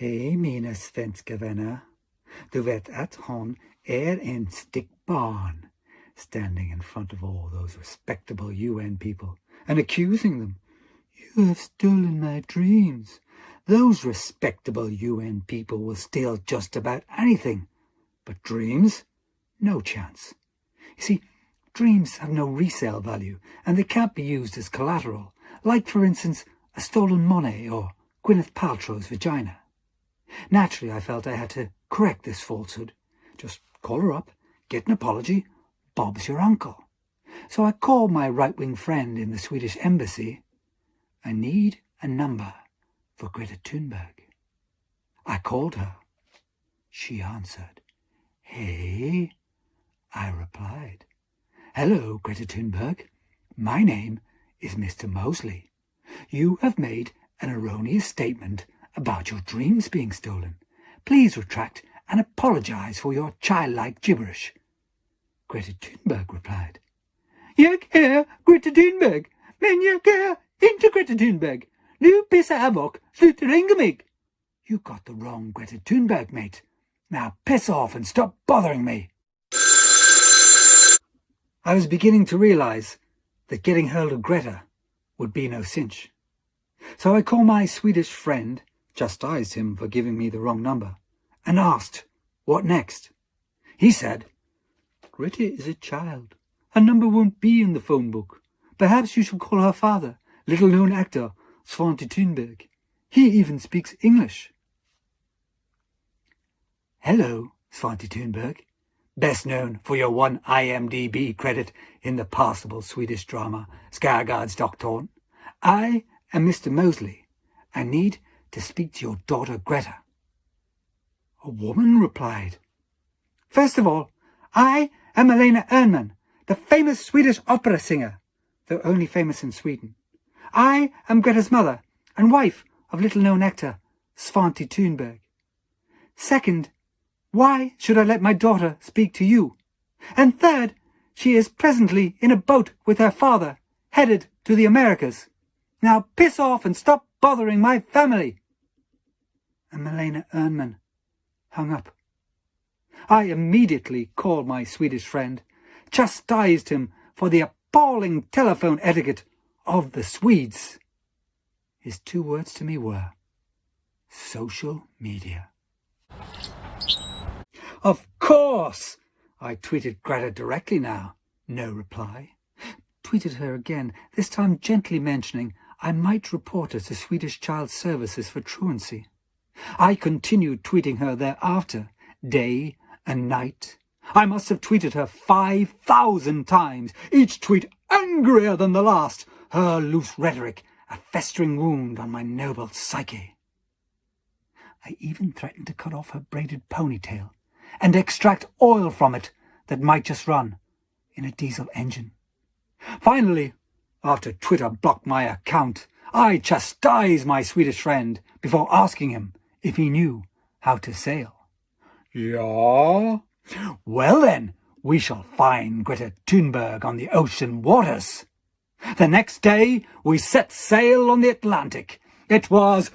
Hej mina svenska vänner. Du vet att hon en stickbarn, standing in front of all those respectable UN people and accusing them. You have stolen my dreams. Those respectable UN people will steal just about anything. But dreams? No chance. You see, dreams have no resale value and they can't be used as collateral, like, for instance, a stolen money or Gwyneth Paltrow's vagina. Naturally, I felt I had to correct this falsehood. Just call her up, get an apology. Bob's your uncle. So I called my right-wing friend in the Swedish embassy. I need a number for Greta Thunberg. I called her. She answered. Hey, I replied. Hello, Greta Thunberg. My name is Mr. Mosley. You have made an erroneous statement about your dreams being stolen. Please retract and apologize for your childlike gibberish. Greta Thunberg replied. Jag är Greta Thunberg, men jag är inte Greta Thunberg. Nu pissar Abbot, sluta ringa mig. You got the wrong Greta Thunberg, mate. Now piss off and stop bothering me. I was beginning to realize that getting hold of Greta would be no cinch. So I called my Swedish friend, chastised him for giving me the wrong number, and asked, what next? He said, Greta is a child. Her number won't be in the phone book. Perhaps you should call her father, little-known actor Svante Thunberg. He even speaks English. Hello, Svante Thunberg, best known for your one IMDb credit in the passable Swedish drama Skärgårdsdoktorn. I am Mr. Mosley. I need to speak to your daughter Greta. A woman replied. First of all, I am Helena Ernman, the famous Swedish opera singer, though only famous in Sweden. I am Greta's mother and wife of little-known actor Svante Thunberg. Second, why should I let my daughter speak to you? And third, she is presently in a boat with her father, headed to the Americas. Now piss off and stop bothering my family. And Helena Ernman hung up. I immediately called my Swedish friend, chastised him for the appalling telephone etiquette of the Swedes. His two words to me were, social media. Of course! I tweeted Greta directly now. No reply. Tweeted her again, this time gently mentioning I might report her to Swedish Child Services for truancy. I continued tweeting her thereafter, day and night. I must have tweeted her 5,000 times, each tweet angrier than the last, her loose rhetoric a festering wound on my noble psyche. I even threatened to cut off her braided ponytail and extract oil from it that might just run in a diesel engine. Finally, after Twitter blocked my account, I chastised my Swedish friend before asking him if he knew how to sail. Yeah? Well then, we shall find Greta Thunberg on the ocean waters. The next day, we set sail on the Atlantic. It was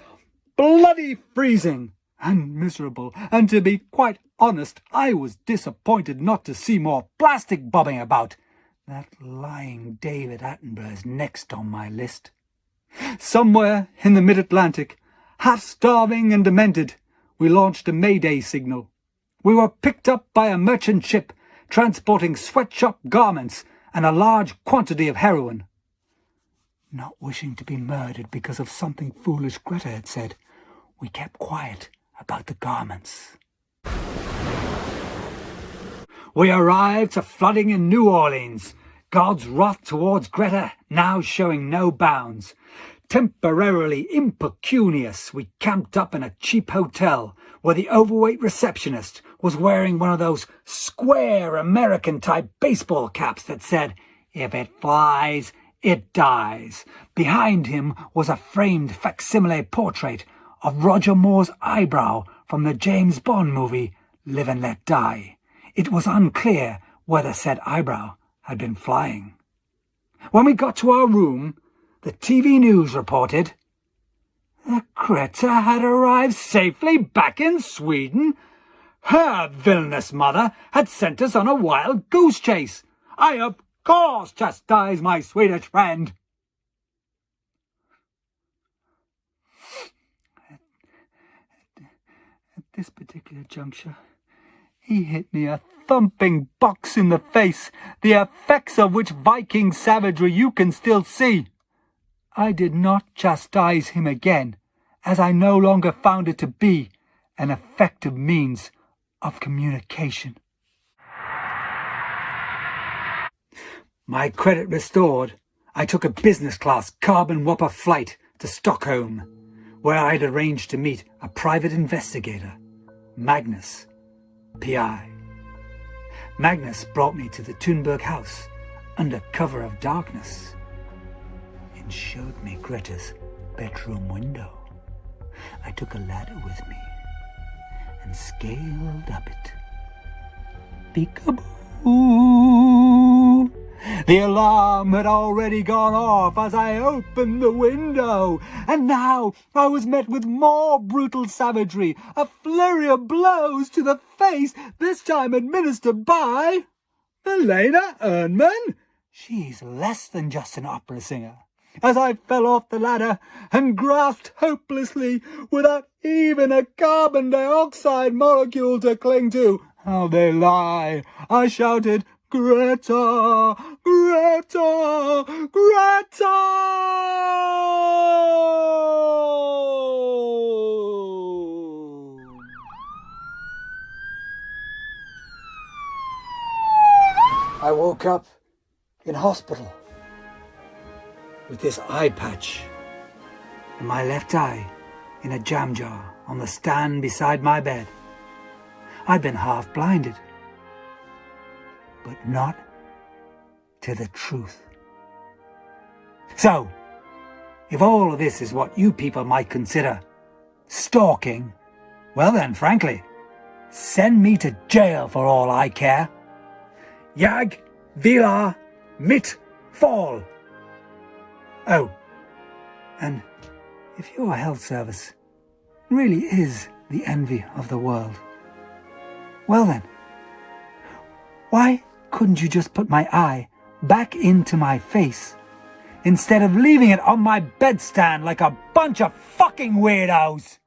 bloody freezing and miserable, and to be quite honest, I was disappointed not to see more plastic bobbing about. That lying David Attenborough's next on my list. Somewhere in the mid-Atlantic, half-starving and demented, we launched a Mayday signal. We were picked up by a merchant ship transporting sweatshop garments and a large quantity of heroin. Not wishing to be murdered because of something foolish Greta had said, we kept quiet about the garments. We arrived to flooding in New Orleans, God's wrath towards Greta now showing no bounds. Temporarily impecunious, we camped up in a cheap hotel where the overweight receptionist was wearing one of those square American-type baseball caps that said, "If it flies, it dies." Behind him was a framed facsimile portrait of Roger Moore's eyebrow from the James Bond movie Live and Let Die. It was unclear whether said eyebrow had been flying. When we got to our room, the TV news reported, The Greta had arrived safely back in Sweden. Her villainous mother had sent us on a wild goose chase. I, of course, chastised my Swedish friend. At this particular juncture, he hit me a thumping box in the face, the effects of which Viking savagery you can still see. I did not chastise him again, as I no longer found it to be an effective means of communication. My credit restored, I took a business-class carbon whopper flight to Stockholm, where I had arranged to meet a private investigator, Magnus, P.I. Magnus brought me to the Thunberg house under cover of darkness and showed me Greta's bedroom window. I took a ladder with me and scaled up it. Peekaboo! The alarm had already gone off as I opened the window, and now I was met with more brutal savagery, a flurry of blows to the face, this time administered by Helena Ernman. She's less than just an opera singer. As I fell off the ladder and grasped hopelessly without even a carbon dioxide molecule to cling to. How they lie! I shouted, Greta! Greta! Greta! I woke up in hospital with this eye patch and my left eye in a jam jar on the stand beside my bed. I'd been half blinded, but not to the truth. So, if all of this is what you people might consider stalking, well then, frankly, send me to jail for all I care. Jag vilar mitt fall. Oh, and if your health service really is the envy of the world, well then, why couldn't you just put my eye back into my face instead of leaving it on my bedstand like a bunch of fucking weirdos?